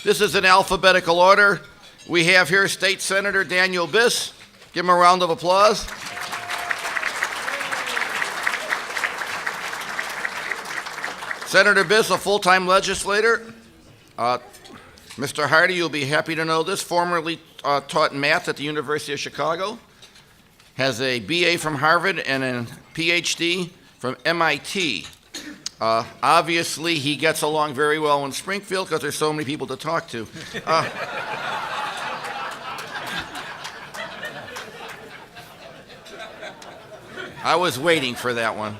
This is in alphabetical order. We have here State Senator Daniel Biss. Give him a round of applause. Senator Biss, a full-time legislator. Mr. Hardy, you'll be happy to know this, formerly taught math at the University of Chicago, has a BA from Harvard and a PhD from MIT. Obviously, he gets along very well in Springfield because there's so many people to talk to. I was waiting for that one.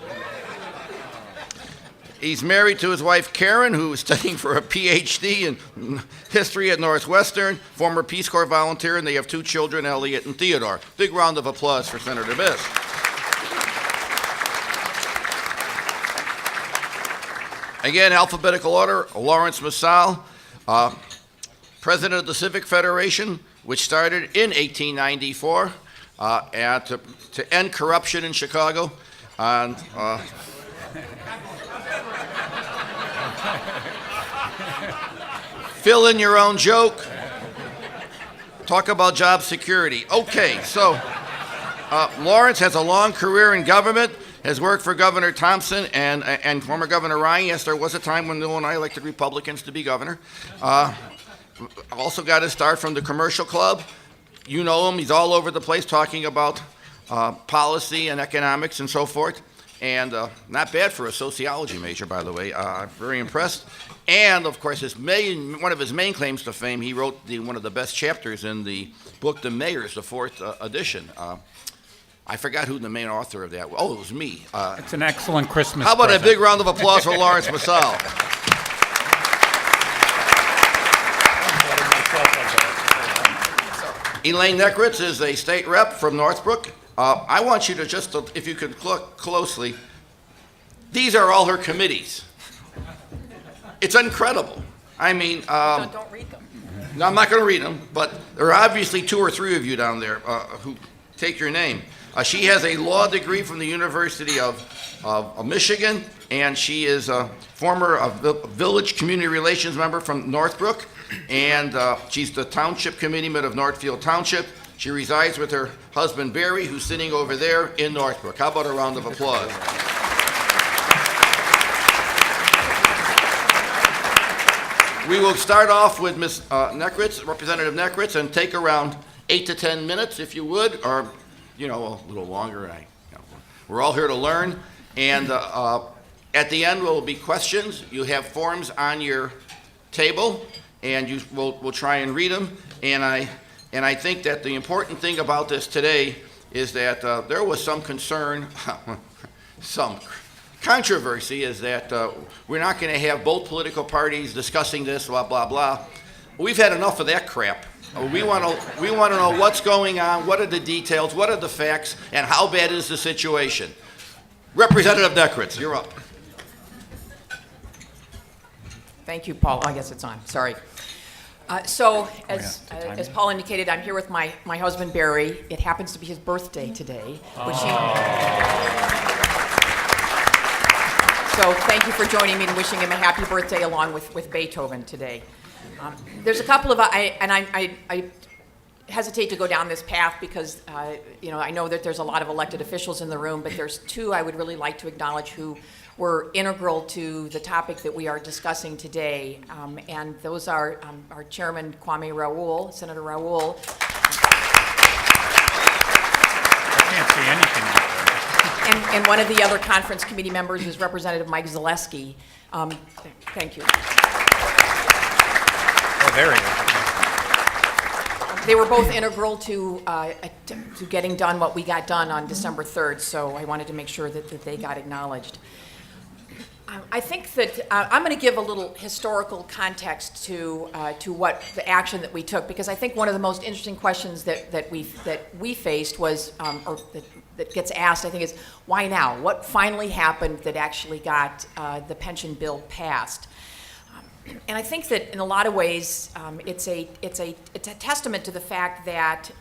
He's married to his wife, Karen, who is studying for a PhD in history at Northwestern, former Peace Corps volunteer, and they have 2 children, Elliot and Theodore. Big round of applause for Senator Biss. Again, alphabetical order, Laurence Msall, president of the Civic Federation, which started in 1894 to end corruption in Chicago. And, fill in your own joke. Talk about job security. Okay, so Laurence has a long career in government, has worked for Governor Thompson and former Governor Ryan. Yes, there was a time when Illinois elected Republicans to be governor. Also got his start from the Commercial Club. You know him. He's all over the place talking about policy and economics and so forth. And not bad for a sociology major, by the way. Very impressed. And, of course, one of his main claims to fame, he wrote one of the best chapters in the book, The Mayors, the 4th edition. I forgot who the main author of that was. Oh, it was me. It's an excellent Christmas How about present. a big round of applause for Laurence Msall? Elaine Nekritz is a state rep from Northbrook. I want you to just, if you could look closely, these are all her committees. It's incredible. I mean, Don't read them. no, I'm not going to read them, but there are obviously 2 or 3 of you down there who take your name. She has a law degree from the University of Michigan, and she is a former village community relations member from Northbrook, and she's the township committeeman of Northfield Township. She resides with her husband, Barry, who's sitting over there in Northbrook. How about a round of applause? We will start off with Ms. Nekritz, Representative Nekritz, and take around 8 to 10 minutes, if you would, or, a little longer. We're all here to learn. And at the end will be questions. You have forms on your table, and we'll try and read them. And I think that the important thing about this today is that there was some concern, some controversy, is that we're not going to have both political parties discussing this, blah, blah, blah. We've had enough of that crap. We want to know what's going on, what are the details, what are the facts, and how bad is the situation. Representative Nekritz, you're up. Thank you, Paul. I guess it's on. Sorry. As Paul indicated, I'm here with my husband, Barry. It happens to be his birthday today. So thank you for joining me and wishing him a happy birthday along with Beethoven today. There's a couple of, I hesitate to go down this path because, I know that there's a lot of elected officials in the room, but there's 2 I would really like to acknowledge who were integral to the topic that we are discussing today, and those are our chairman, Kwame Raoul, Senator Raoul. I can't see anything. And one of the other conference committee members is Representative Mike Zaleski. Thank you. Oh, there he is. They were both integral to getting done what we got done on December 3rd, so I wanted to make sure that they got acknowledged. I think that I'm going to give a little historical context to what the action that we took, because I think one of the most interesting questions that we faced was, or that gets asked, I think, is why now? What finally happened that actually got the pension bill passed? And I think that in a lot of ways, it's a testament to the fact that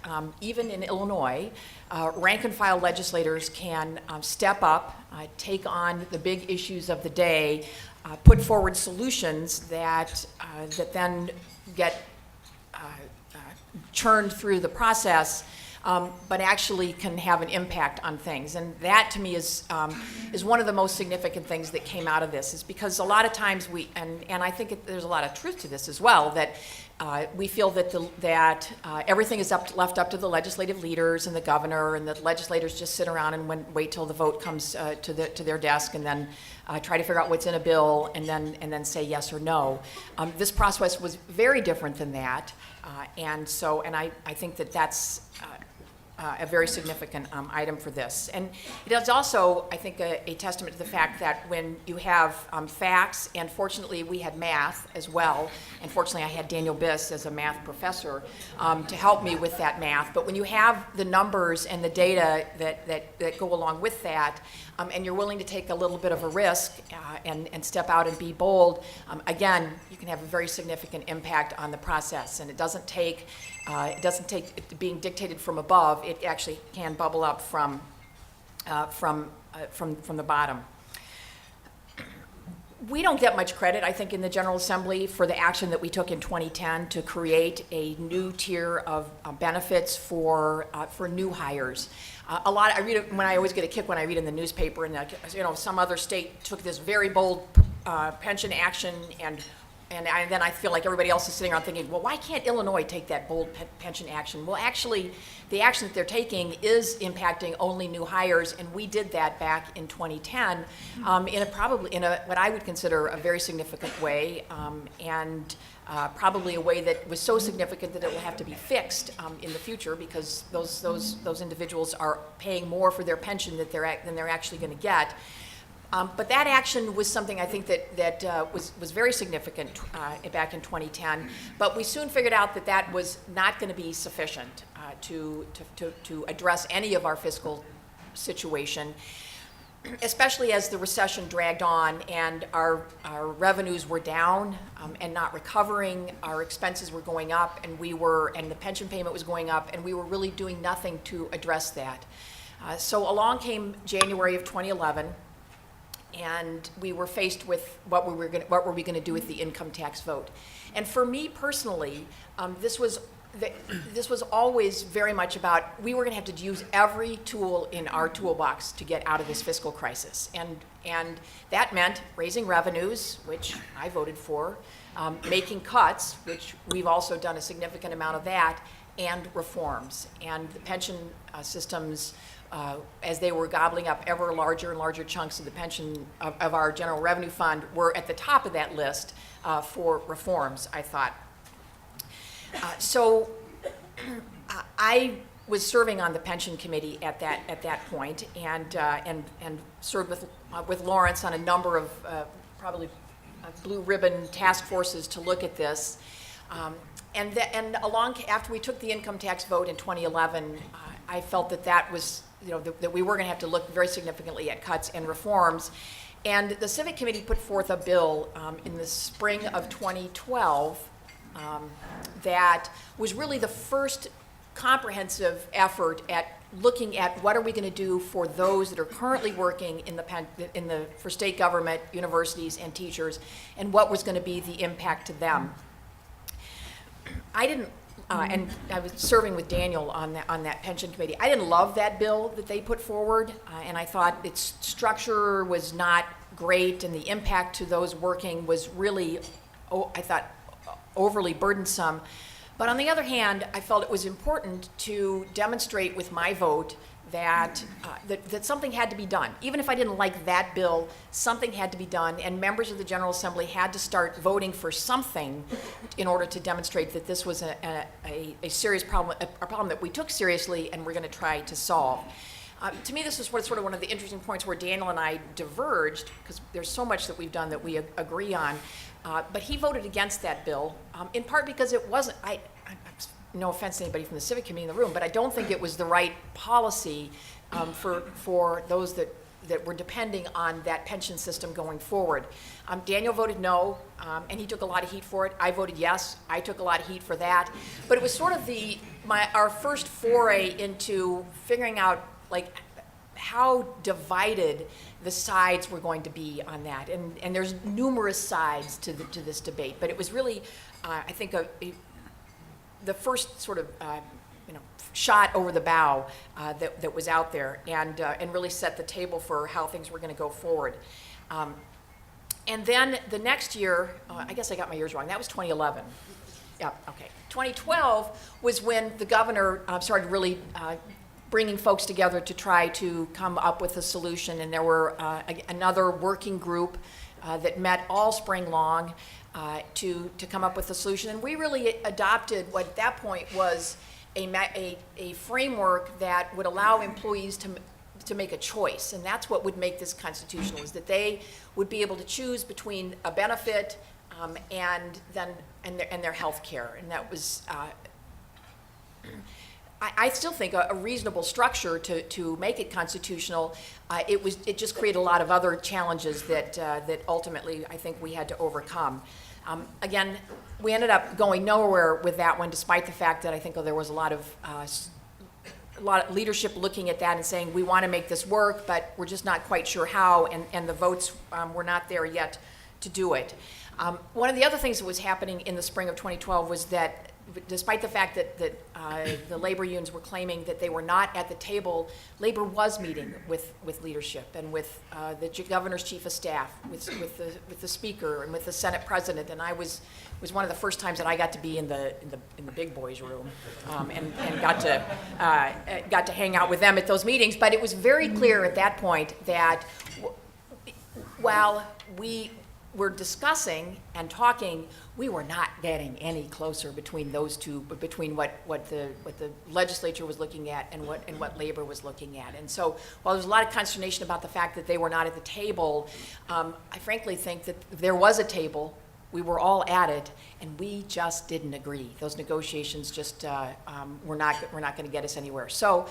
even in Illinois, rank and file legislators can step up, take on the big issues of the day, put forward solutions that then get churned through the process, but actually can have an impact on things. And that, to me, is one of the most significant things that came out of this, is because a lot of times and I think there's a lot of truth to this as well, that we feel that everything is left up to the legislative leaders and the governor, and the legislators just sit around and wait till the vote comes to their desk, and then try to figure out what's in a bill, and then say yes or no. This process was very different than that, and I think that's a very significant item for this. And it is also, I think, a testament to the fact that when you have facts, and fortunately we had math as well, and fortunately I had Daniel Biss as a math professor to help me with that math, but when you have the numbers and the data that go along with that, and you're willing to take a little bit of a risk and step out and be bold, again, you can have a very significant impact on the process. And it doesn't take it being dictated from above. It actually can bubble up from the bottom. We don't get much credit, I think, in the General Assembly for the action that we took in 2010 to create a new tier of benefits for new hires. I read it when I always get a kick when I read in the newspaper, and some other state took this very bold pension action, and then I feel like everybody else is sitting around thinking, well, why can't Illinois take that bold pension action? Well, actually, the action that they're taking is impacting only new hires, and we did that back in 2010 in what I would consider a very significant way, and probably a way that was so significant that it will have to be fixed in the future, because those individuals are paying more for their pension than they're actually going to get. But that action was something I think that was very significant back in 2010. But we soon figured out that was not going to be sufficient to address any of our fiscal situation, especially as the recession dragged on and our revenues were down and not recovering. Our expenses were going up, and the pension payment was going up, and we were really doing nothing to address that. So along came January of 2011. And we were faced with what were we going to do with the income tax vote. And for me personally, this was always very much about, we were going to have to use every tool in our toolbox to get out of this fiscal crisis. And that meant raising revenues, which I voted for, making cuts, which we've also done a significant amount of that, and reforms. And the pension systems, as they were gobbling up ever larger and larger chunks of the pension of our general revenue fund, were at the top of that list for reforms, I thought. So I was serving on the pension committee at that point, and served with Laurence on a number of probably blue ribbon task forces to look at this. And after we took the income tax vote in 2011, I felt that was, that we were going to have to look very significantly at cuts and reforms. And the Civic Committee put forth a bill in the spring of 2012 that was really the first comprehensive effort at looking at what are we going to do for those that are currently working for state government, universities, and teachers, and what was going to be the impact to them. I didn't, and I was serving with Daniel on that pension committee. I didn't love that bill that they put forward, and I thought its structure was not great, and the impact to those working was really, I thought, overly burdensome. But on the other hand, I felt it was important to demonstrate with my vote that something had to be done. Even if I didn't like that bill, something had to be done, and members of the General Assembly had to start voting for something in order to demonstrate that this was a serious problem, a problem that we took seriously and we're going to try to solve. To me, this is sort of one of the interesting points where Daniel and I diverged, because there's so much that we've done that we agree on. But he voted against that bill, in part because it wasn't, no offense to anybody from the Civic Committee in the room, but I don't think it was the right policy for those that were depending on that pension system going forward. Daniel voted no, and he took a lot of heat for it. I voted yes. I took a lot of heat for that. But it was sort of our first foray into figuring out, like, how divided the sides were going to be on that. And there's numerous sides to this debate, but it was really, I think, the first sort of shot over the bow that was out there, and really set the table for how things were going to go forward. And then the next year, I guess I got my years wrong. That was 2011. Yeah, okay. 2012 was when the governor started really bringing folks together to try to come up with a solution. And there were another working group that met all spring long to come up with a solution. And we really adopted what at that point was a framework that would allow employees to make a choice. And that's what would make this constitutional, is that they would be able to choose between a benefit and their health care. And that was, I still think, a reasonable structure to make it constitutional. It just created a lot of other challenges that ultimately I think we had to overcome. Again, we ended up going nowhere with that one, despite the fact that I think there was a lot of leadership looking at that and saying, we want to make this work, but we're just not quite sure how, and the votes were not there yet to do it. One of the other things that was happening in the spring of 2012 was that, despite the fact that the labor unions were claiming that they were not at the table, labor was meeting with leadership and with the governor's chief of staff, with the speaker and with the Senate president. And I was one of the first times that I got to be in the big boys room and got to hang out with them at those meetings. But it was very clear at that point that while we were discussing and talking, we were not getting any closer between those two, but between what the legislature was looking at and what labor was looking at. And so while there's a lot of consternation about the fact that they were not at the table, I frankly think that there was a table, we were all at it, and we just didn't agree. Those negotiations just were not going to get us anywhere. So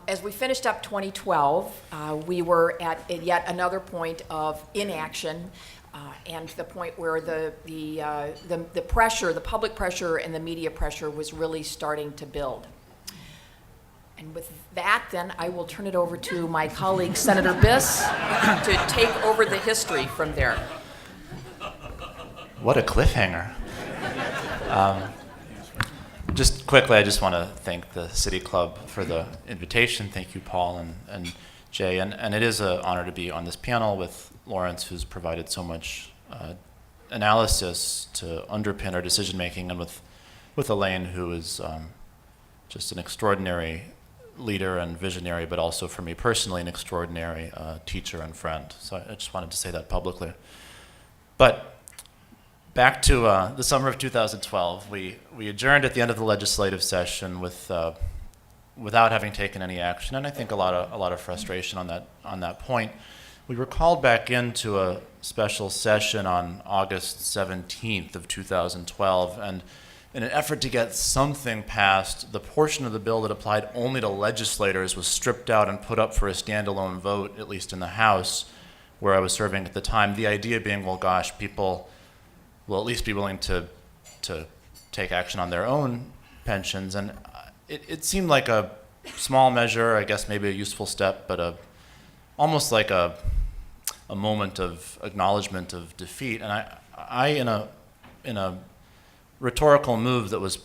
as we finished up 2012, we were at yet another point of inaction. And the point where the pressure, the public pressure and the media pressure was really starting to build. And with that, then, I will turn it over to my colleague, Senator Biss, to take over the history from there. What a cliffhanger. Just quickly, I just want to thank the City Club for the invitation. Thank you, Paul and Jay. And it is an honor to be on this panel with Laurence, who's provided so much analysis to underpin our decision-making, and with Elaine, who is just an extraordinary leader and visionary, but also for me personally, an extraordinary teacher and friend. So I just wanted to say that publicly. But back to the summer of 2012, we adjourned at the end of the legislative session without having taken any action, and I think a lot of frustration on that point. We were called back into a special session on August 17th of 2012, and in an effort to get something passed, the portion of the bill that applied only to legislators was stripped out and put up for a standalone vote, at least in the House, where I was serving at the time. The idea being, well, gosh, people will at least be willing to take action on their own pensions, and it seemed like a small measure, I guess maybe a useful step, but almost like a moment of acknowledgement of defeat. And I in a rhetorical move that was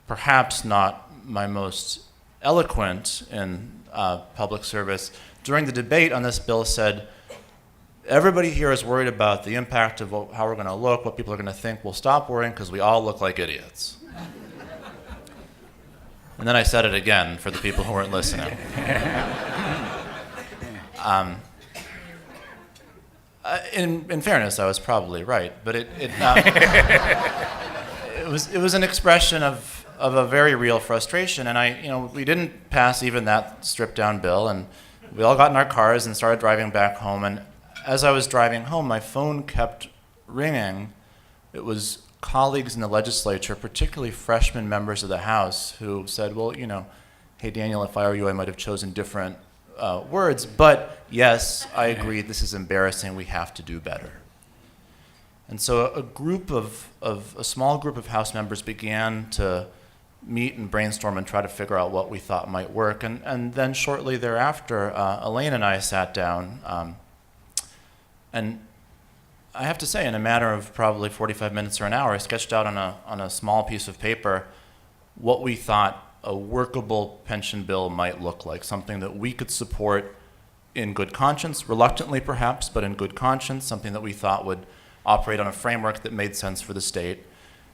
perhaps not my most eloquent in public service, during the debate on this bill said, everybody here is worried about the impact of how we're going to look, what people are going to think. We'll stop worrying because we all look like idiots. And then I said it again for the people who weren't listening. In fairness, I was probably right, but it was an expression of a very real frustration, and we didn't pass even that stripped down bill, and we all got in our cars and started driving back home, and as I was driving home, my phone kept ringing. It was colleagues in the legislature, particularly freshman members of the House, who said, well, hey, Daniel, if I were you, I might have chosen different words, but yes, I agree, this is embarrassing, we have to do better. And so a small group of House members began to meet and brainstorm and try to figure out what we thought might work. And then shortly thereafter, Elaine and I sat down, and I have to say, in a matter of probably 45 minutes or an hour, I sketched out on a small piece of paper what we thought a workable pension bill might look like, something that we could support in good conscience, reluctantly perhaps, but in good conscience, something that we thought would operate on a framework that made sense for the state.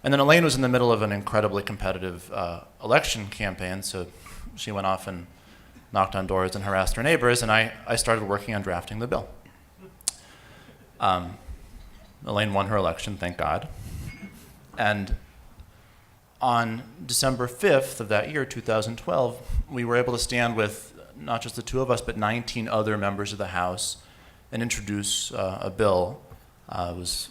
And then Elaine was in the middle of an incredibly competitive election campaign, so she went off and knocked on doors and harassed her neighbors, and I started working on drafting the bill. Elaine won her election, thank God. And on December 5th of that year, 2012, we were able to stand with not just the two of us, but 19 other members of the House and introduce a bill. It was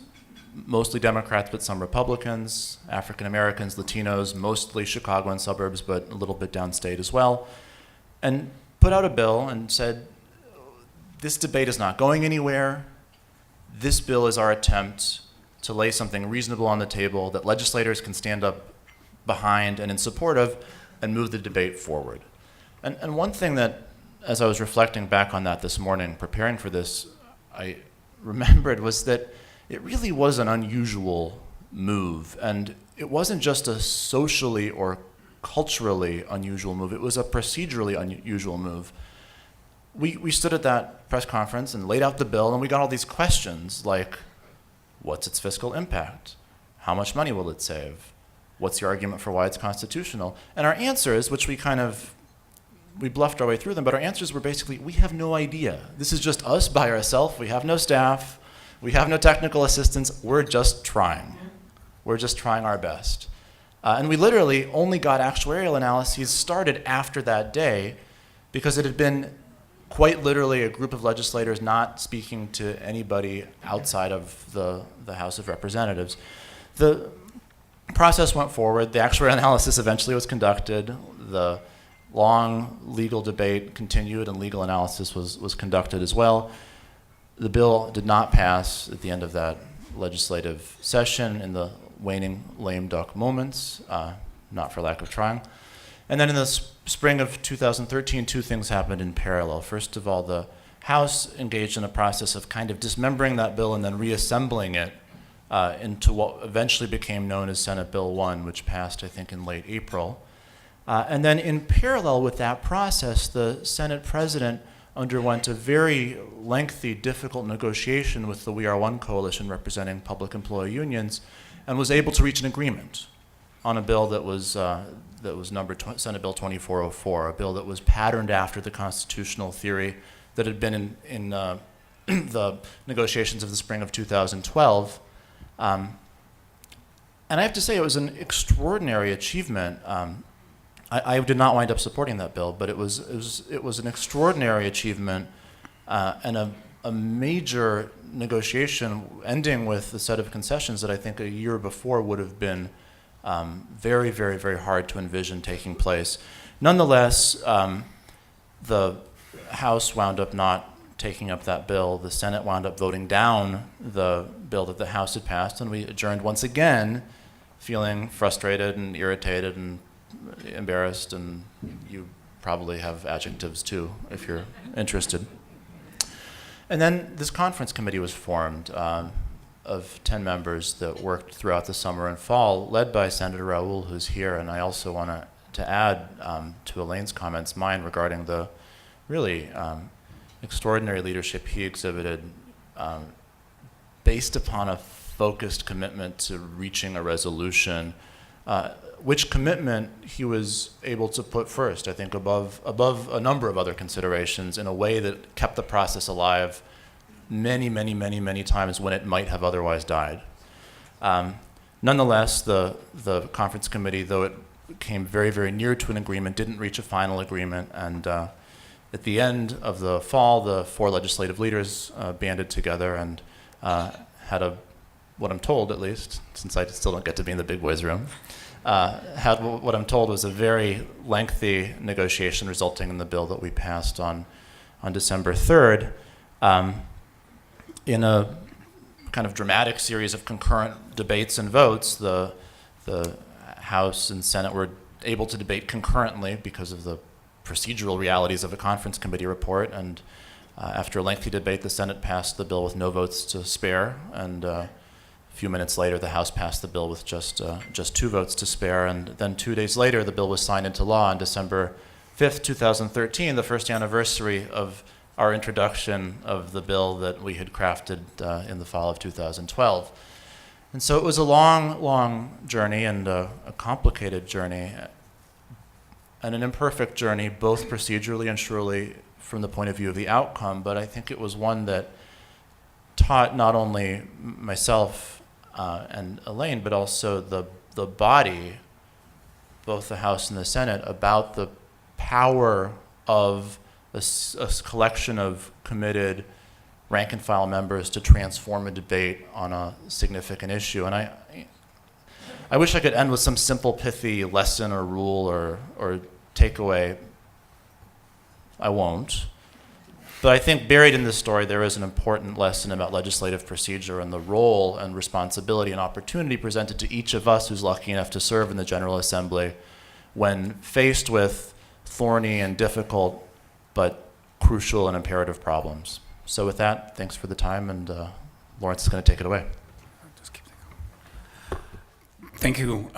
mostly Democrats, but some Republicans, African Americans, Latinos, mostly Chicagoan suburbs, but a little bit downstate as well, and put out a bill and said, this debate is not going anywhere. This bill is our attempt to lay something reasonable on the table that legislators can stand up behind and in support of and move the debate forward. And one thing that, as I was reflecting back on that this morning, preparing for this, I remembered was that it really was an unusual move. And it wasn't just a socially or culturally unusual move, it was a procedurally unusual move. We stood at that press conference and laid out the bill, and we got all these questions like, what's its fiscal impact? How much money will it save? What's the argument for why it's constitutional? And our answers, which we bluffed our way through them, but our answers were basically, we have no idea. This is just us by ourselves. We have no staff. We have no technical assistance. We're just trying. We're just trying our best. And we literally only got actuarial analyses started after that day because it had been quite literally a group of legislators not speaking to anybody outside of the House of Representatives. The process went forward. The actuarial analysis eventually was conducted. The long legal debate continued, and legal analysis was conducted as well. The bill did not pass at the end of that legislative session in the waning lame duck moments, not for lack of trying. And then in the spring of 2013, two things happened in parallel. First of all, the House engaged in a process of kind of dismembering that bill and then reassembling it into what eventually became known as Senate Bill 1, which passed, I think, in late April. And then in parallel with that process, the Senate president underwent a very lengthy, difficult negotiation with the We Are One coalition representing public employee unions, and was able to reach an agreement on a bill that was numbered Senate Bill 2404, a bill that was patterned after the constitutional theory that had been in the negotiations of the spring of 2012. And I have to say, it was an extraordinary achievement. I did not wind up supporting that bill, but it was an extraordinary achievement and a major negotiation, ending with a set of concessions that I think a year before would have been very, very, very hard to envision taking place. Nonetheless, the House wound up not taking up that bill. The Senate wound up voting down the bill that the House had passed, and we adjourned once again, feeling frustrated and irritated and embarrassed, and you probably have adjectives too, if you're interested. And then this conference committee was formed of 10 members that worked throughout the summer and fall, led by Senator Raoul, who's here. And I also want to add to Elaine's comments mine regarding the really extraordinary leadership he exhibited based upon a focused commitment to reaching a resolution, which commitment he was able to put first, I think, above a number of other considerations, in a way that kept the process alive many, many, many, many times when it might have otherwise died. Nonetheless, the conference committee, though it came very, very near to an agreement, didn't reach a final agreement, and at the end of the fall, the 4 legislative leaders banded together and had what I'm told, at least, since I still don't get to be in the big boys' room, had what I'm told was a very lengthy negotiation resulting in the bill that we passed on December 3rd. In a kind of dramatic series of concurrent debates and votes, the House and Senate were able to debate concurrently because of the procedural realities of a conference committee report. And after a lengthy debate, the Senate passed the bill with no votes to spare. And a few minutes later, the House passed the bill with just 2 votes to spare. And then 2 days later, the bill was signed into law on December 5th, 2013, the first anniversary of our introduction of the bill that we had crafted in the fall of 2012. And so it was a long, long journey and a complicated journey and an imperfect journey, both procedurally and surely from the point of view of the outcome. But I think it was one that taught not only myself and Elaine, but also the body, both the House and the Senate, about the power of a collection of committed rank and file members to transform a debate on a significant issue. And I wish I could end with some simple, pithy lesson or rule or takeaway. I won't. But I think buried in this story, there is an important lesson about legislative procedure and the role and responsibility and opportunity presented to each of us who's lucky enough to serve in the General Assembly when faced with thorny and difficult but crucial and imperative problems. So with that, thanks for the time, and Laurence is going to take it away. Thank you.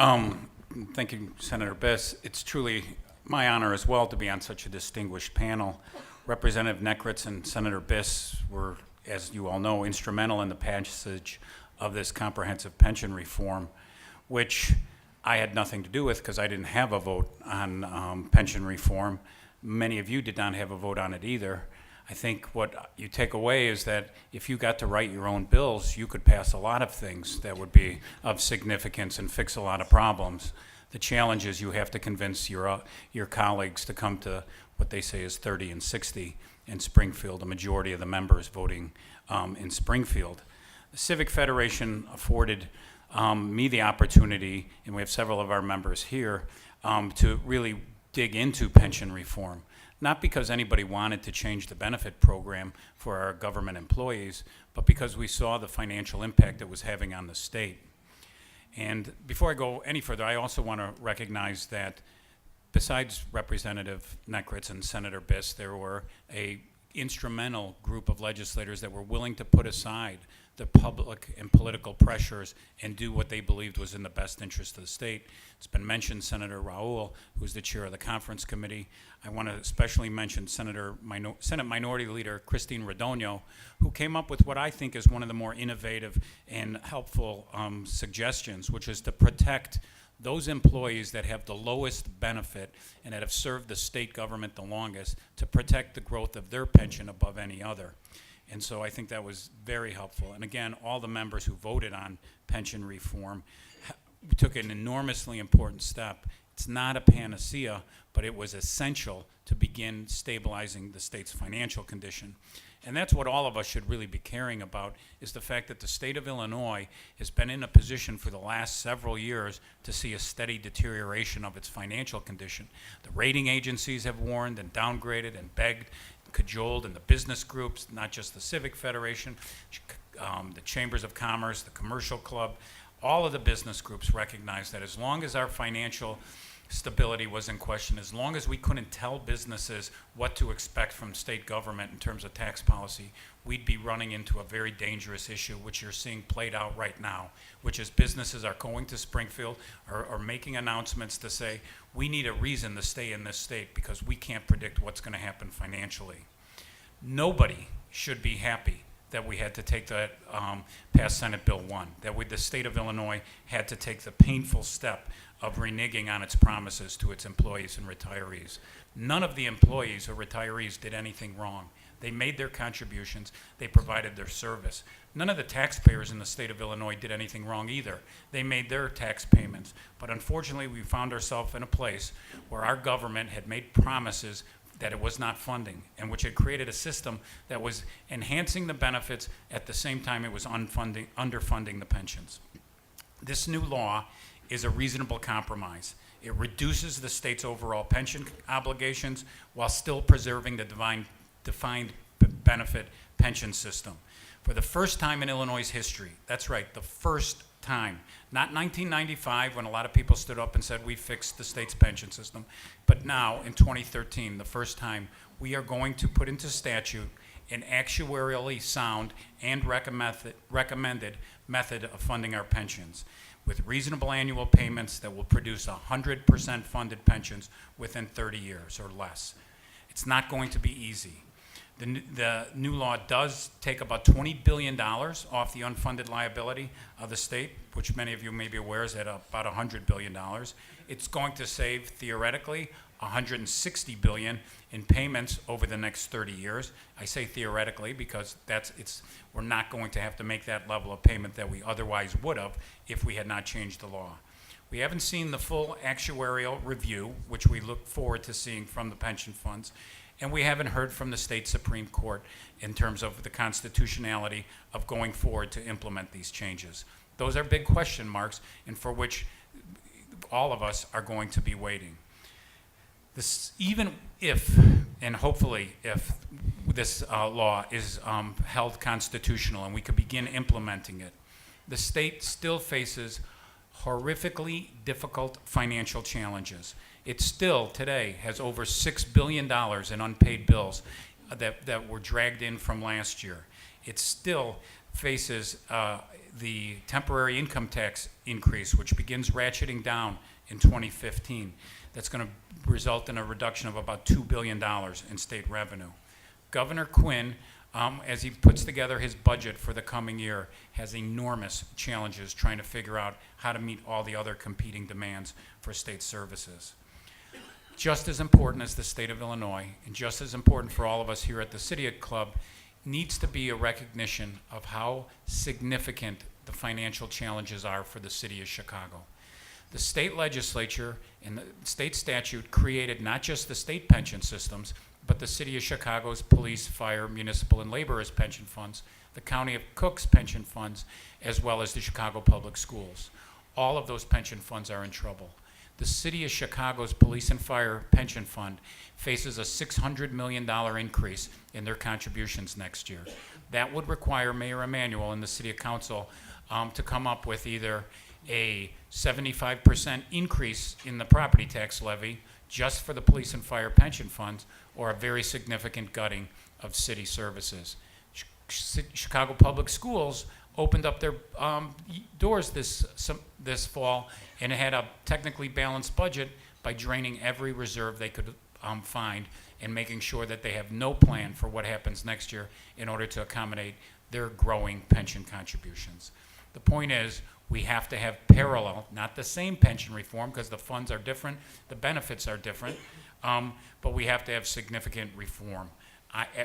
Thank you, Senator Biss. It's truly my honor as well to be on such a distinguished panel. Representative Nekritz and Senator Biss were, as you all know, instrumental in the passage of this comprehensive pension reform, which I had nothing to do with because I didn't have a vote on pension reform. Many of you did not have a vote on it either. I think what you take away is that if you got to write your own bills, you could pass a lot of things that would be of significance and fix a lot of problems. The challenge is you have to convince your colleagues to come to what they say is 30 and 60 in Springfield, a majority of the members voting in Springfield. The Civic Federation afforded me the opportunity, and we have several of our members here, to really dig into pension reform. Not because anybody wanted to change the benefit program for our government employees, but because we saw the financial impact it was having on the state. And before I go any further, I also want to recognize that besides Representative Nekritz and Senator Biss, there were a instrumental group of legislators that were willing to put aside the public and political pressures and do what they believed was in the best interest of the state. It's been mentioned Senator Raoul, who's the chair of the conference committee. I want to especially mention Senate Minority Leader Christine Radogno, who came up with what I think is one of the more innovative and helpful suggestions, which is to protect those employees that have the lowest benefit and that have served the state government the longest, to protect the growth of their pension above any other. And so I think that was very helpful. And again, all the members who voted on pension reform took an enormously important step. It's not a panacea, but it was essential to begin stabilizing the state's financial condition. And that's what all of us should really be caring about, is the fact that the state of Illinois has been in a position for the last several years to see a steady deterioration of its financial condition. The rating agencies have warned and downgraded and begged, cajoled, and the business groups, not just the Civic Federation, the Chambers of Commerce, the Commercial Club, all of the business groups recognize that as long as our financial stability was in question, as long as we couldn't tell businesses what to expect from state government in terms of tax policy, we'd be running into a very dangerous issue, which you're seeing played out right now, which is businesses are going to Springfield or making announcements to say, we need a reason to stay in this state because we can't predict what's going to happen financially. Nobody should be happy that we had to take that past Senate Bill 1, that the state of Illinois had to take the painful step of reneging on its promises to its employees and retirees. None of the employees or retirees did anything wrong. They made their contributions, they provided their service. None of the taxpayers in the state of Illinois did anything wrong either. They made their tax payments. But unfortunately, we found ourselves in a place where our government had made promises that it was not funding, and which had created a system that was enhancing the benefits at the same time it was underfunding the pensions. This new law is a reasonable compromise. It reduces the state's overall pension obligations while still preserving the defined benefit pension system. For the first time in Illinois' history, that's right, the first time. Not 1995, when a lot of people stood up and said we fixed the state's pension system, but now in 2013, the first time, we are going to put into statute an actuarially sound and recommended method of funding our pensions, with reasonable annual payments that will produce 100% funded pensions within 30 years or less. It's not going to be easy. The new law does take about $20 billion off the unfunded liability of the state, which many of you may be aware is at about $100 billion. It's going to save, theoretically, $160 billion in payments over the next 30 years. I say theoretically because we're not going to have to make that level of payment that we otherwise would have if we had not changed the law. We haven't seen the full actuarial review, which we look forward to seeing from the pension funds, and we haven't heard from the state Supreme Court in terms of the constitutionality of going forward to implement these changes. Those are big question marks, and for which all of us are going to be waiting. Even if, and hopefully if, this law is held constitutional and we could begin implementing it, the state still faces horrifically difficult financial challenges. It still, today, has over $6 billion in unpaid bills that were dragged in from last year. It still faces the temporary income tax increase, which begins ratcheting down in 2015. That's going to result in a reduction of about $2 billion in state revenue. Governor Quinn, as he puts together his budget for the coming year, has enormous challenges trying to figure out how to meet all the other competing demands for state services. Just as important as the state of Illinois, and just as important for all of us here at the City Club, needs to be a recognition of how significant the financial challenges are for the city of Chicago. The state legislature and the state statute created not just the state pension systems, but the city of Chicago's police, fire, municipal, and laborers pension funds, the county of Cook's pension funds, as well as the Chicago Public Schools. All of those pension funds are in trouble. The city of Chicago's police and fire pension fund faces a $600 million increase in their contributions next year. That would require Mayor Emanuel and the city council to come up with either a 75% increase in the property tax levy just for the police and fire pension funds, or a very significant gutting of city services. Chicago Public Schools opened up their doors this fall and had a technically balanced budget by draining every reserve they could find and making sure that they have no plan for what happens next year in order to accommodate their growing pension contributions. The point is, we have to have parallel, not the same pension reform because the funds are different, the benefits are different, but we have to have significant reform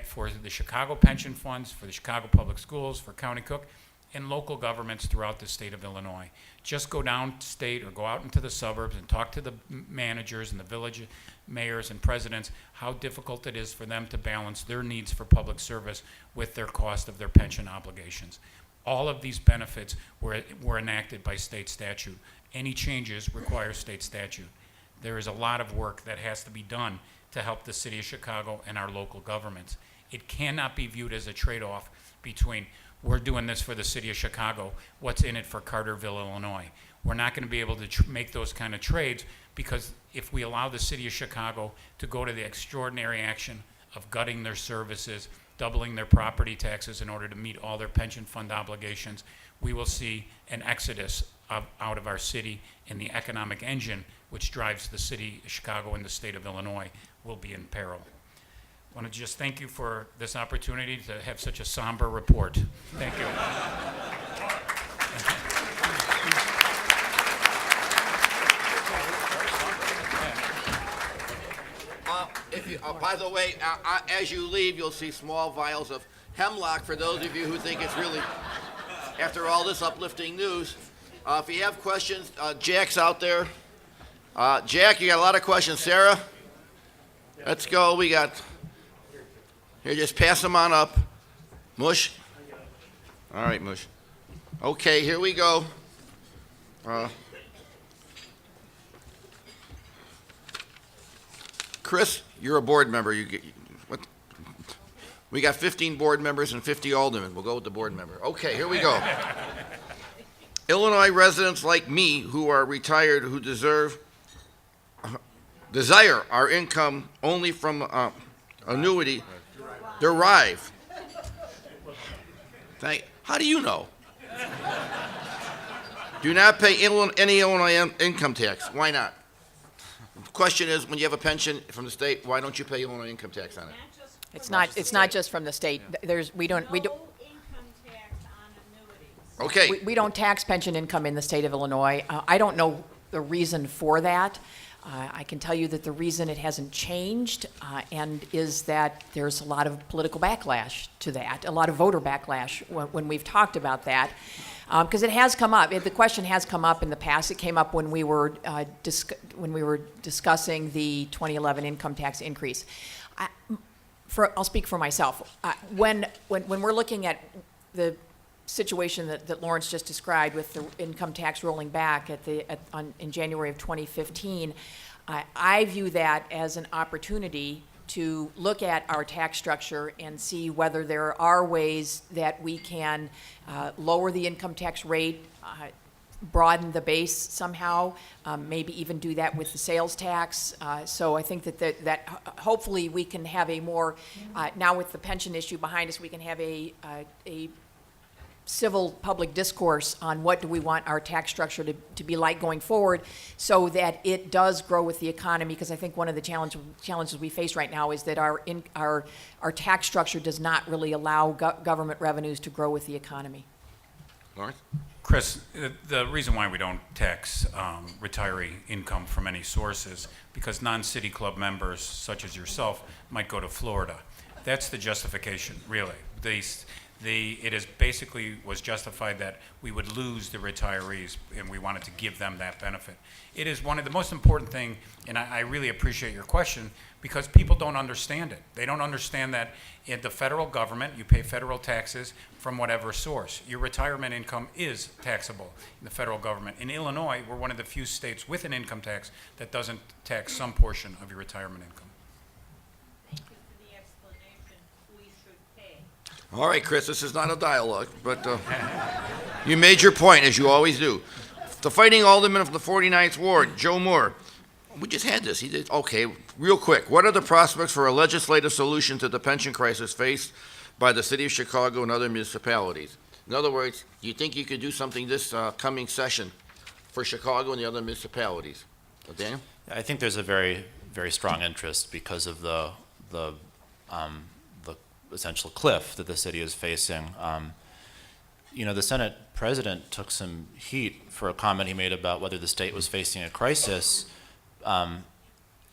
for the Chicago pension funds, for the Chicago Public Schools, for County Cook, and local governments throughout the state of Illinois. Just go downstate or go out into the suburbs and talk to the managers and the village mayors and presidents how difficult it is for them to balance their needs for public service with their cost of their pension obligations. All of these benefits were enacted by state statute. Any changes require state statute. There is a lot of work that has to be done to help the city of Chicago and our local governments. It cannot be viewed as a trade-off between we're doing this for the city of Chicago, what's in it for Carterville, Illinois. We're not going to be able to make those kind of trades because if we allow the city of Chicago to go to the extraordinary action of gutting their services, doubling their property taxes in order to meet all their pension fund obligations, we will see an exodus out of our city, and the economic engine which drives the city of Chicago and the state of Illinois will be in peril. I want to just thank you for this opportunity to have such a somber report. Thank you. By the way, as you leave, you'll see small vials of hemlock for those of you who think it's really, after all this uplifting news. If you have questions, Jack's out there. Jack, you got a lot of questions. Sarah? Let's go. We got, here, just pass them on up. Mush? All right, Mush. Okay, here we go. Chris, you're a board member. We got 15 board members and 50 aldermen. We'll go with the board member. Okay, here we go. Illinois residents like me who are retired who desire our income only from annuity derive. How do you know? Do not pay any Illinois income tax. Why not? The question is, when you have a pension from the state, why don't you pay Illinois income tax on it? It's not just from the state. We don't. No income tax on annuities. Okay. We don't tax pension income in the state of Illinois. I don't know the reason for that. I can tell you that the reason it hasn't changed and is that there's a lot of political backlash to that, a lot of voter backlash when we've talked about that. Because it has come up. The question has come up in the past. It came up when we were discussing the 2011 income tax increase. I'll speak for myself. When we're looking at the situation that Laurence just described with the income tax rolling back in January of 2015, I view that as an opportunity to look at our tax structure and see whether there are ways that we can lower the income tax rate, broaden the base somehow, maybe even do that with the sales tax. So I think that hopefully we can have a more, now with the pension issue behind us, we can have a civil public discourse on what do we want our tax structure to be like going forward so that it does grow with the economy, because I think one of the challenges we face right now is that our tax structure does not really allow government revenues to grow with the economy. Lawrence? Chris, the reason why we don't tax retiree income from any sources, because non-city club members such as yourself might go to Florida. That's the justification, really. It is basically was justified that we would lose the retirees, and we wanted to give them that benefit. It is one of the most important thing, and I really appreciate your question, because people don't understand it. They don't understand that in the federal government, you pay federal taxes from whatever source. Your retirement income is taxable in the federal government. In Illinois, we're one of the few states with an income tax that doesn't tax some portion of your retirement income. Thank you for the explanation. We should pay. All right, Chris, this is not a dialogue, but you made your point, as you always do. The fighting alderman of the 49th Ward, Joe Moore. We just had this. He did. Okay, real quick. What are the prospects for a legislative solution to the pension crisis faced by the city of Chicago and other municipalities? In other words, do you think you could do something this coming session for Chicago and the other municipalities? Daniel? I think there's a very, very strong interest because of the essential cliff that the city is facing. The Senate president took some heat for a comment he made about whether the state was facing a crisis.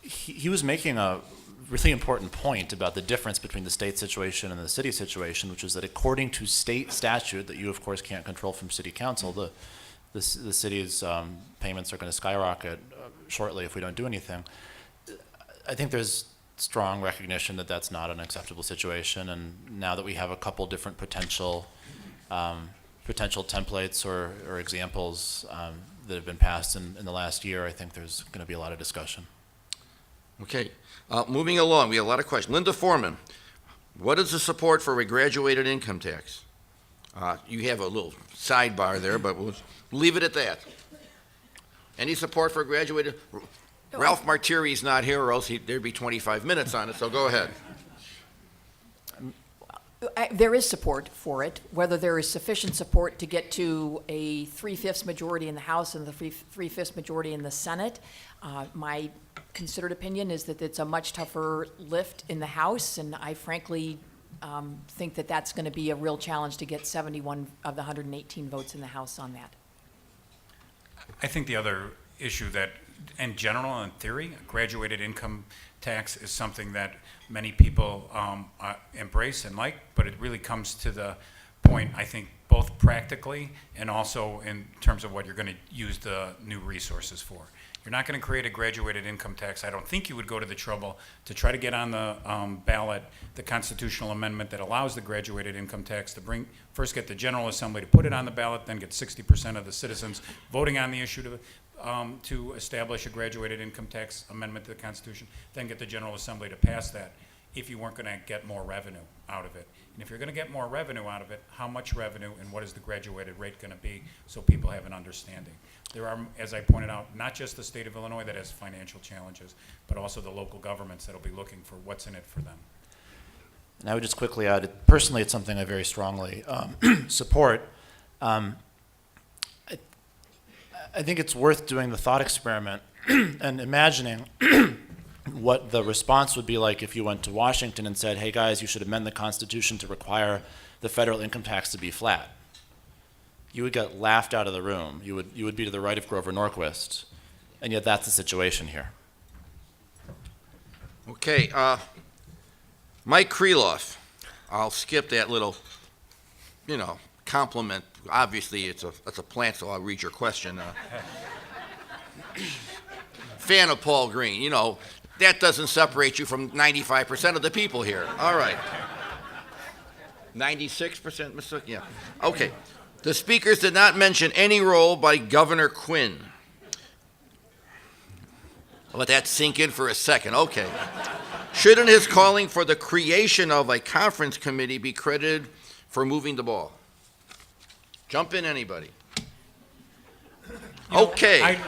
He was making a really important point about the difference between the state situation and the city situation, which is that according to state statute that you, of course, can't control from city council, the city's payments are going to skyrocket shortly if we don't do anything. I think there's strong recognition that that's not an acceptable situation, and now that we have a couple different potential templates or examples that have been passed in the last year, I think there's going to be a lot of discussion. Okay. Moving along, we have a lot of questions. Linda Foreman, what is the support for a graduated income tax? You have a little sidebar there, but we'll leave it at that. Any support for a graduated? Ralph Martiri's not here, or else there'd be 25 minutes on it, so go ahead. There is support for it. Whether there is sufficient support to get to a 3/5 majority in the House and the 3/5 majority in the Senate, my considered opinion is that it's a much tougher lift in the House, and I frankly think that that's going to be a real challenge to get 71 of the 118 votes in the House on that. I think the other issue that, in general, in theory, graduated income tax is something that many people embrace and like, but it really comes to the point, I think, both practically and also in terms of what you're going to use the new resources for. You're not going to create a graduated income tax. I don't think you would go to the trouble to try to get on the ballot the constitutional amendment that allows the graduated income tax to first get the General Assembly to put it on the ballot, then get 60% of the citizens voting on the issue to establish a graduated income tax amendment to the Constitution, then get the General Assembly to pass that. if you weren't going to get more revenue out of it. And if you're going to get more revenue out of it, how much revenue and what is the graduated rate going to be so people have an understanding? There are, as I pointed out, not just the state of Illinois that has financial challenges, but also the local governments that will be looking for what's in it for them. And I would just quickly add, personally, it's something I very strongly support. I think it's worth doing the thought experiment and imagining what the response would be like if you went to Washington and said, hey guys, you should amend the Constitution to require the federal income tax to be flat. You would get laughed out of the room. You would be to the right of Grover Norquist. And yet that's the situation here. Okay, Mike Kreloff. I'll skip that little, compliment. Obviously, it's a plant, so I'll read your question. Fan of Paul Green, that doesn't separate you from 95% of the people here. All right. 96%, Mr. Yeah. Okay. The speakers did not mention any role by Governor Quinn. I'll let that sink in for a second. Okay. Shouldn't his calling for the creation of a conference committee be credited for moving the ball? Jump in, anybody. Okay.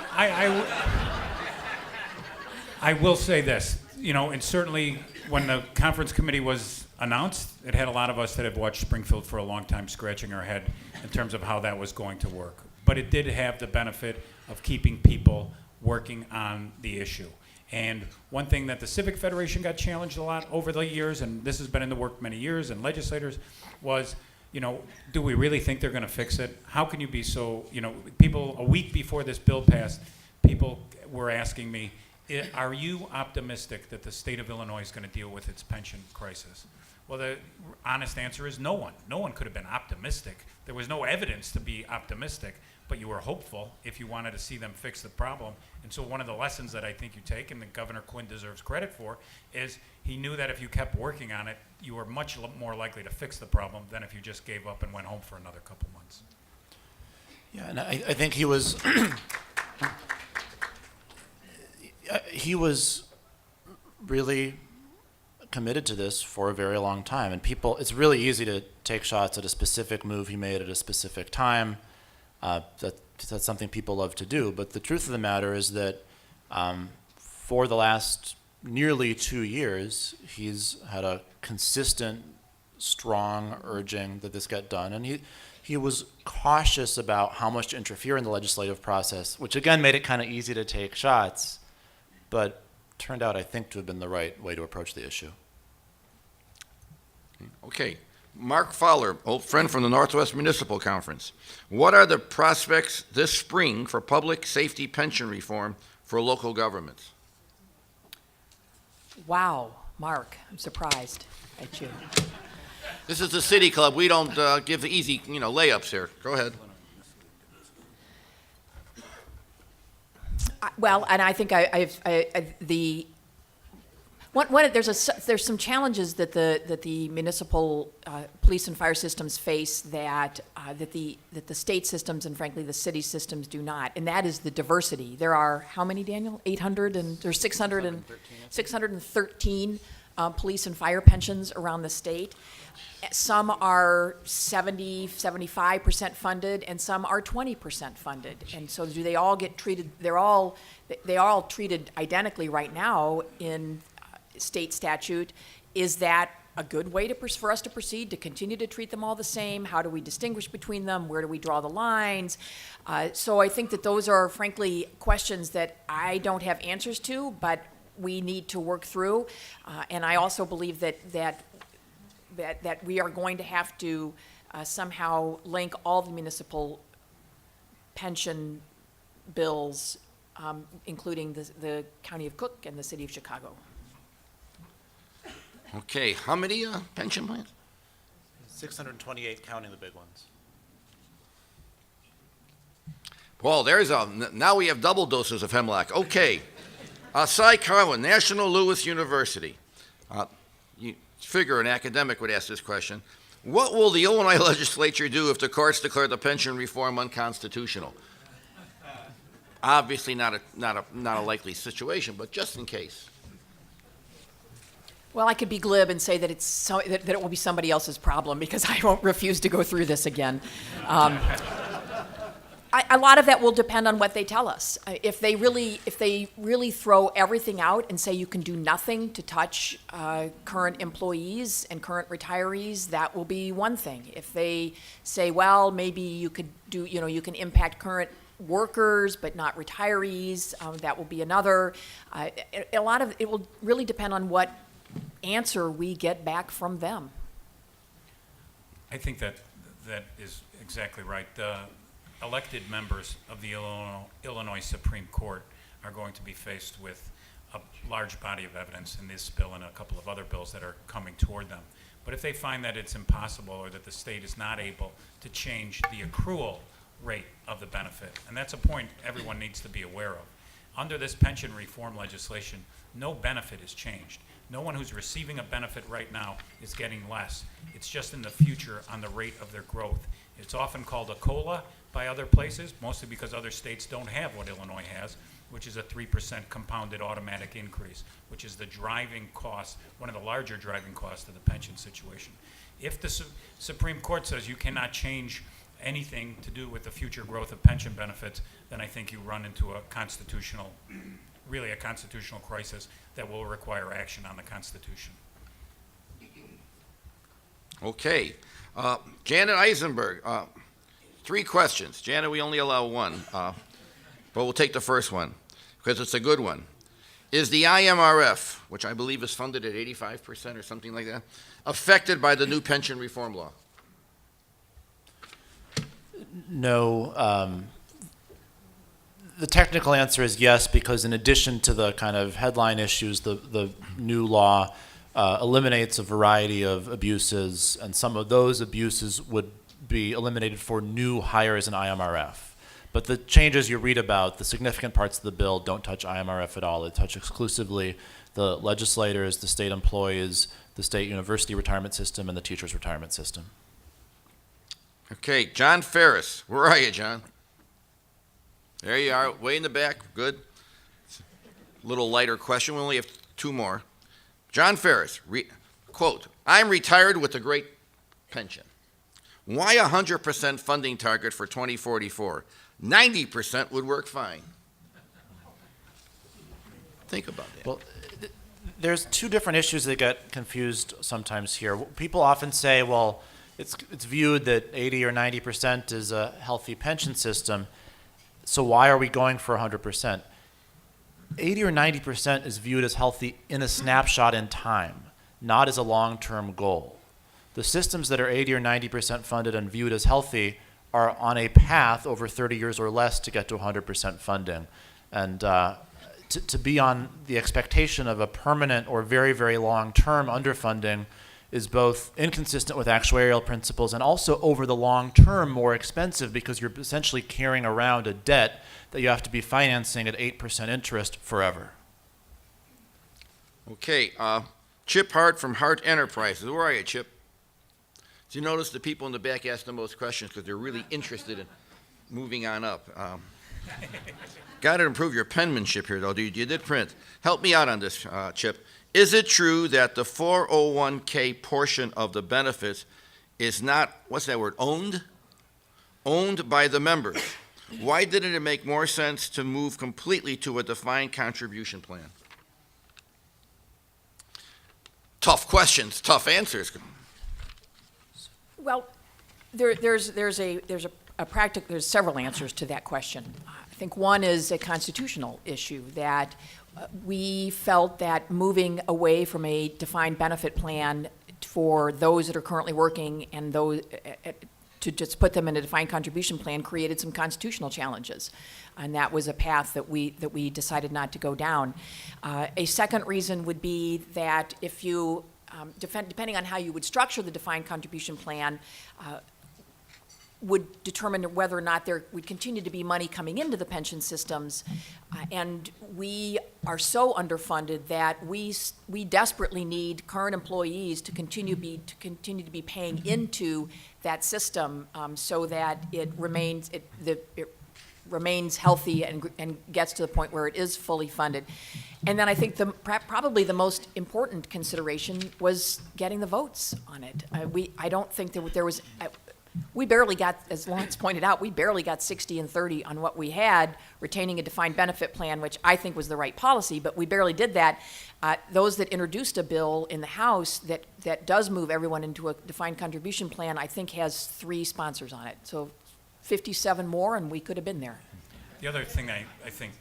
I will say this, and certainly when the conference committee was announced, it had a lot of us that have watched Springfield for a long time scratching our head in terms of how that was going to work. But it did have the benefit of keeping people working on the issue. And one thing that the Civic Federation got challenged a lot over the years, and this has been in the work many years, and legislators, was, do we really think they're going to fix it? How can you be so, people, a week before this bill passed, people were asking me, are you optimistic that the state of Illinois is going to deal with its pension crisis? Well, the honest answer is no one. No one could have been optimistic. There was no evidence to be optimistic, but you were hopeful if you wanted to see them fix the problem. And so one of the lessons that I think you take, and that Governor Quinn deserves credit for, is he knew that if you kept working on it, you were much more likely to fix the problem than if you just gave up and went home for another couple months. Yeah, and I think he was he was really committed to this for a very long time. And it's really easy to take shots at a specific move he made at a specific time. That's something people love to do. But the truth of the matter is that for the last nearly 2 years, he's had a consistent, strong urging that this get done. And he was cautious about how much to interfere in the legislative process, which again made it kind of easy to take shots, but turned out, I think, to have been the right way to approach the issue. Okay. Mark Fowler, old friend from the Northwest Municipal Conference. What are the prospects this spring for public safety pension reform for local governments? Wow, Mark, I'm surprised at you. This is the City Club. We don't give the easy, layups here. Go ahead. Well, and I think there's some challenges that the municipal police and fire systems face that the state systems and frankly the city systems do not, and that is the diversity. There are how many, Daniel? 800 and there's 613 police and fire pensions around the state. Some are 75% funded, and some are 20% funded. And so, do they all get treated? They are all treated identically right now in state statute. Is that a good way for us to proceed, to continue to treat them all the same? How do we distinguish between them? Where do we draw the lines? So I think that those are, frankly, questions that I don't have answers to, but we need to work through. And I also believe that we are going to have to somehow link all the municipal pension bills, including the County of Cook and the City of Chicago. Okay, how many pension plans? 628 counting the big ones. Well, now we have double doses of hemlock. Okay. Cy Carlin, National Louis University. You figure an academic would ask this question. What will the Illinois legislature do if the courts declare the pension reform unconstitutional? Obviously not a likely situation, but just in case. Well, I could be glib and say that that it will be somebody else's problem because I won't refuse to go through this again. A lot of that will depend on what they tell us. If they really throw everything out and say you can do nothing to touch current employees and current retirees, that will be one thing. If they say, well, maybe you could do, you can impact current workers but not retirees, that will be another. It will really depend on what answer we get back from them. I think that is exactly right. The elected members of the Illinois Supreme Court are going to be faced with a large body of evidence in this bill and a couple of other bills that are coming toward them. But if they find that it's impossible or that the state is not able to change the accrual rate of the benefit, and that's a point everyone needs to be aware of. Under this pension reform legislation, no benefit is changed. No one who's receiving a benefit right now is getting less. It's just in the future on the rate of their growth. It's often called a COLA by other places, mostly because other states don't have what Illinois has, which is a 3% compounded automatic increase, which is the driving cost, one of the larger driving costs of the pension situation. If the Supreme Court says you cannot change anything to do with the future growth of pension benefits, then I think you run into a constitutional crisis that will require action on the Constitution. Okay. Janet Eisenberg, 3 questions. Janet, we only allow one, but we'll take the first one because it's a good one. Is the IMRF, which I believe is funded at 85% or something like that, affected by the new pension reform law? No. The technical answer is yes, because in addition to the kind of headline issues, the new law eliminates a variety of abuses, and some of those abuses would be eliminated for new hires in IMRF. But the changes you read about, the significant parts of the bill, don't touch IMRF at all. They touch exclusively the legislators, the state employees, the state university retirement system, and the teachers' retirement system. Okay, John Ferris. Where are you, John? There you are, way in the back. Good. A little lighter question. We only have 2 more. John Ferris, quote, I'm retired with a great pension. Why 100% funding target for 2044? 90% would work fine. Think about that. Well, there's 2 different issues that get confused sometimes here. People often say, well, it's viewed that 80 or 90% is a healthy pension system, so why are we going for 100%? 80 or 90% is viewed as healthy in a snapshot in time, not as a long-term goal. The systems that are 80 or 90% funded and viewed as healthy are on a path over 30 years or less to get to 100% funding. And to be on the expectation of a permanent or very, very long-term underfunding is both inconsistent with actuarial principles and also over the long term more expensive because you're essentially carrying around a debt that you have to be financing at 8% interest forever. Okay, Chip Hart from Hart Enterprises. Where are you, Chip? Did you notice the people in the back ask the most questions because they're really interested in moving on up? Got to improve your penmanship here, though. You did print. Help me out on this, Chip. Is it true that the 401k portion of the benefits is not, what's that word, owned? Owned by the members. Why didn't it make more sense to move completely to a defined contribution plan? Tough questions, tough answers. Well, there's several answers to that question. I think one is a constitutional issue that we felt that moving away from a defined benefit plan for those that are currently working and those to just put them in a defined contribution plan created some constitutional challenges, and that was a path that we decided not to go down. A second reason would be that if you depending on how you would structure the defined contribution plan, would determine whether or not there would continue to be money coming into the pension systems, and we are so underfunded that we desperately need current employees to continue to be paying into that system so that it remains healthy and gets to the point where it is fully funded. And then I think probably the most important consideration was getting the votes on it. I don't think there was, we barely got, as Laurence pointed out, we barely got 60 and 30 on what we had, retaining a defined benefit plan, which I think was the right policy, but we barely did that. Those that introduced a bill in the House that does move everyone into a defined contribution plan, I think has 3 sponsors on it. So 57 more, and we could have been there. The other thing I think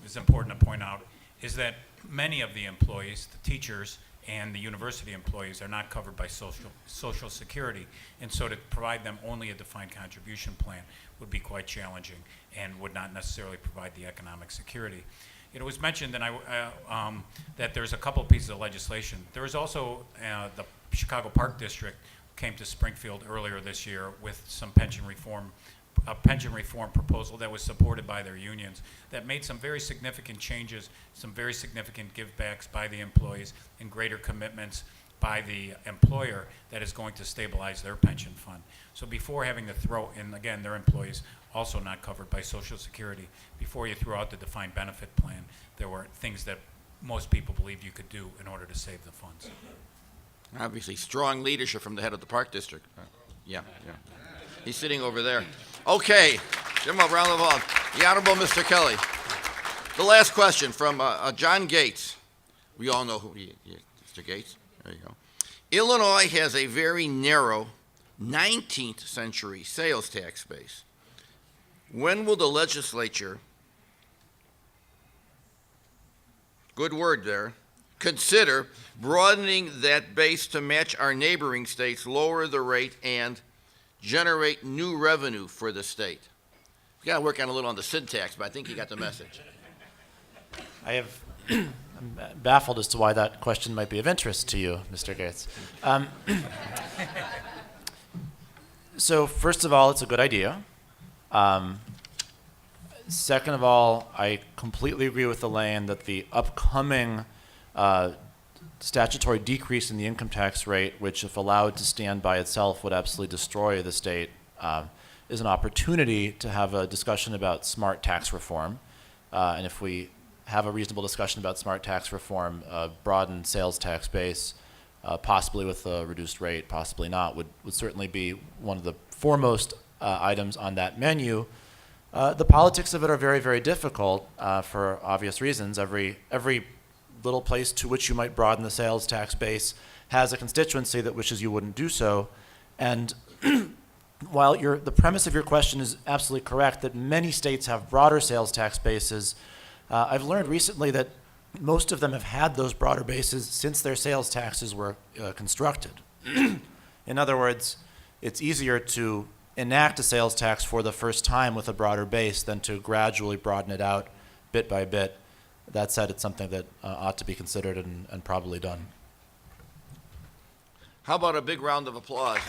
is important to point out is that many of the employees, the teachers and the university employees, are not covered by Social Security. And so to provide them only a defined contribution plan would be quite challenging and would not necessarily provide the economic security. It was mentioned that there's a couple pieces of legislation. There was also the Chicago Park District came to Springfield earlier this year with some a pension reform proposal that was supported by their unions that made some very significant changes, some very significant givebacks by the employees and greater commitments by the employer that is going to stabilize their pension fund. So before having to throw in, again, their employees also not covered by Social Security, before you throw out the defined benefit plan, there were things that most people believed you could do in order to save the funds. Obviously, strong leadership from the head of the Park District. Yeah. He's sitting over there. Okay, give him a round of applause. The Honorable Mr. Kelly. The last question from John Gates. We all know who he is, Mr. Gates. There you go. Illinois has a very narrow 19th century sales tax base. When will the legislature, good word there, consider broadening that base to match our neighboring states, lower the rate, and generate new revenue for the state? We got to work on a little on the syntax, but I think you got the message. I'm baffled as to why that question might be of interest to you, Mr. Gates. So first of all, it's a good idea. Second of all, I completely agree with Elaine that the upcoming statutory decrease in the income tax rate, which if allowed to stand by itself would absolutely destroy the state, is an opportunity to have a discussion about smart tax reform. And if we have a reasonable discussion about smart tax reform, broaden sales tax base, possibly with a reduced rate, possibly not, would certainly be one of the foremost items on that menu. The politics of it are very, very difficult for obvious reasons. Every little place to which you might broaden the sales tax base has a constituency that wishes you wouldn't do so. And while the premise of your question is absolutely correct, that many states have broader sales tax bases, I've learned recently that most of them have had those broader bases since their sales taxes were constructed. In other words, it's easier to enact a sales tax for the first time with a broader base than to gradually broaden it out bit by bit. That said, it's something that ought to be considered and probably done. How about a big round of applause?